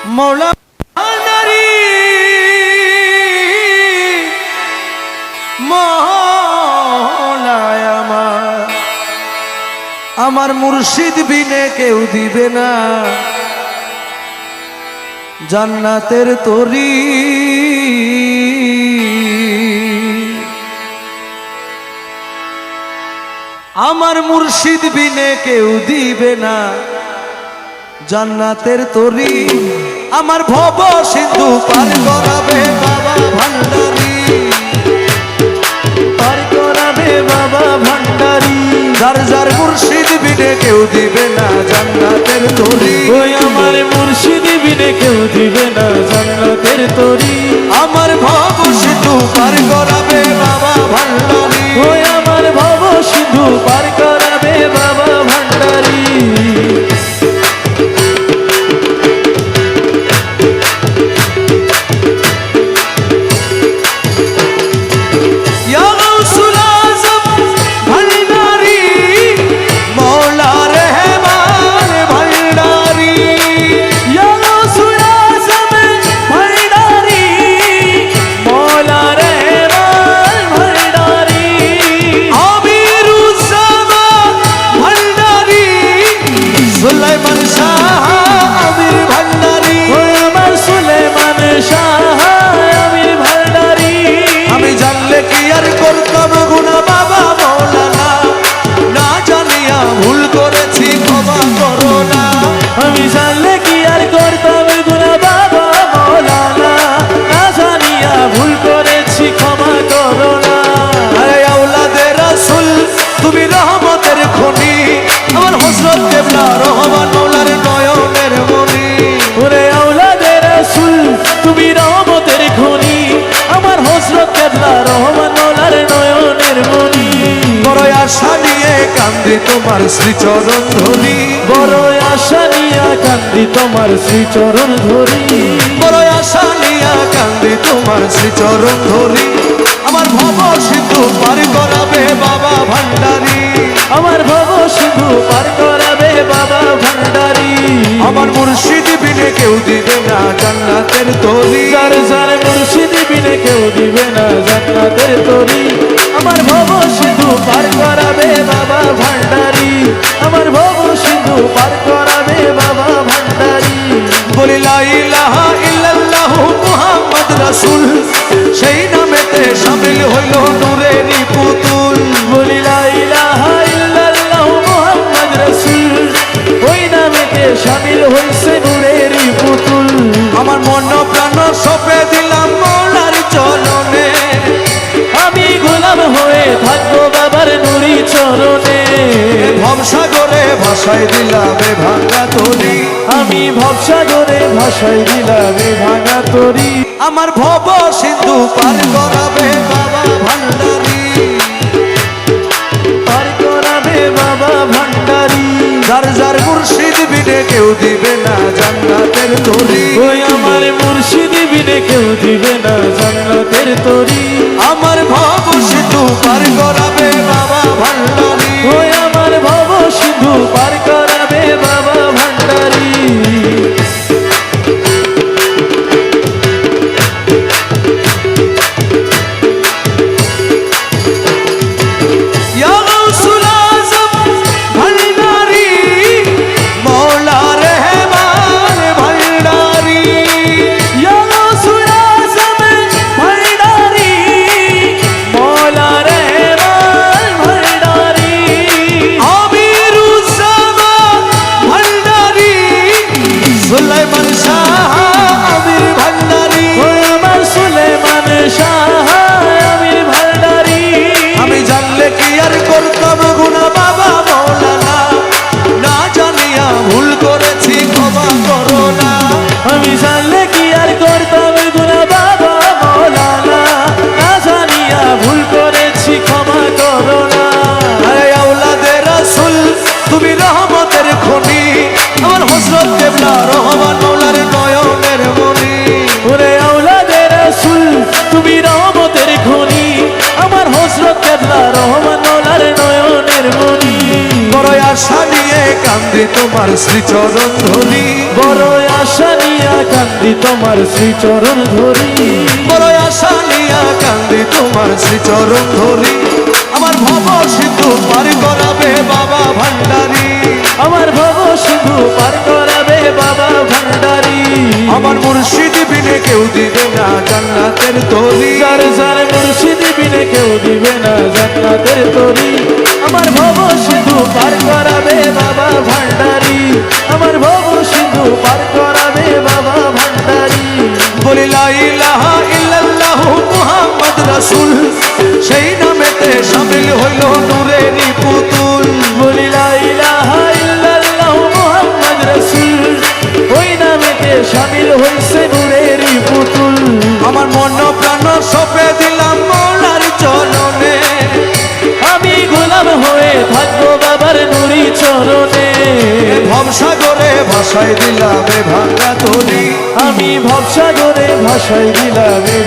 মৌলা নারী মৌলায় আমার মুর্শিদ বিনে কেউ দিবে না জান্নাতের তরি। আমার মুর্শিদ বিনে কেউ দিবে না জান্নাতের তরি। আমার ভব সিন্ধু পার করাবে বাবা ভান্ডারী, পার করাবে বাবা ভান্ডারী। যার যার মুর্শিদ বিনে কেউ দিবে না জান্নাতের তরি। ওই আমার মুর্শিদ বিনে কেউ দিবে না জান্নাতের তরি। আমার ভব সিন্ধু পার করাবে বাবা ভান্ডারী, ওই আমার ভব সিন্ধু পার করাবে বাবা ভান্ডারী। কান্দি তোমার শ্রীচরণ ধরি, বড় আশা নিয়া কান্দি তোমার শ্রীচরণ ধরি। বড় আশা নিয়া কান্দি তোমার শ্রীচরণ ধরি। আমার ভব সিন্ধু পার করাবে বাবা ভান্ডারী, আমার ভব সিন্ধু পার করাবে বাবা ভান্ডারী। আমার মুর্শিদ বিনে কেউ দিবে না জান্নাতের তরি। যার যার মুর্শিদ বিনে কেউ দিবে না জান্নাতের তরি। আমার ভব সিন্ধু পার করাবে বাবা ভান্ডারী, আমার ভব সিন্ধু পার করাবে বাবা ভান্ডারী। বলি লা ইলাহা ইল্লাল্লাহু মুহাম্মদ রাসূল, সেই নামেতে শামিল হইল নূরেরই পুতুল। বলি লা ইলাহা ইল্লাল্লাহু মুহাম্মদ রাসূল, ওই নামেতে শামিল হইছে নূরেরই পুতুল। আমার মন প্রাণ সঁপে দিলাম মৌলার চরণে, আমি গোলাম হয়ে থাকবো বাবার নুরি চরণে। ভবসাগরে ভাসাই দিলাম এ ভাঙা তরি, আমি ভবসাগরে ভাসাই দিলাম এ ভাঙা তরি। আমার ভব সিন্ধু পার করাবে বাবা ভান্ডারী, পার করাবে বাবা ভান্ডারী। যার যার মুর্শিদ বিনে কেউ দিবে না জান্নাতের তরি। ওই আমার মুর্শিদ বিনে কেউ দিবে না জান্নাতের তরি। আমার ভব সিন্ধু পার করাবে বাবা ভান্ডারী, ওই আমার ভব সিন্ধু পার করাবে বাবা ভান্ডারী। আমি জানলে কি আর করতাম গুনাহ বাবা মওলানা, না জানিয়া ভুল করেছি ক্ষমা করো না। আরে আওলাদে রাসূল তুমি রহমতের খনি, আমার হযরত কিবলা রহমান মওলার নয়নের মনি। ওরে আওলাদে রাসূল তুমি রহমতের খনি, আমার হযরত কিবলা রহমান মওলার নয়নের মনি। বড় আশা নিয়ে কান্দি তোমার শ্রীচরণ ধরি, বড় আশা নিয়া তোমার শ্রীচরণ ধরি বড় আশা নিয়া কান্দি তোমার শ্রীচরণ ধরি আমার ভব সিন্ধু পার করাবে বাবা ভান্ডারী আমার ভব সিন্ধু পার করাবে বাবা ভান্ডারী আমার মুর্শিদ বিনে কেউ দিবে না জান্নাতের তরি যার যার মুর্শিদ বিনে কেউ দিবে না জান্নাতের তরি আমার ভব সিন্ধু পার করাবে বাবা ভান্ডারী আমার ভব সিন্ধু পার করাবে বাবা ভান্ডারী বলি লা ইলাহা ইল্লাল্লাহু মুহাম্মদ রাসূল সেই নামেতে শামিল হইল নূরেরই পুতুল বলি লা ইলাহা ইল্লাল্লাহু মুহাম্মদ রাসূল ওই নামেতে শামিল হইছে নূরেরই পুতুল আমার মন প্রাণ সপে দিলাম মৌলার চরণে আমি গোলাম হয়ে থাকবো বাবার নুরি চরণে ভবসাগরে ভাসাই দিলাম এ ভাঙ্গা তরি আমি ভবসাগরে ভাসাই দিলাম এ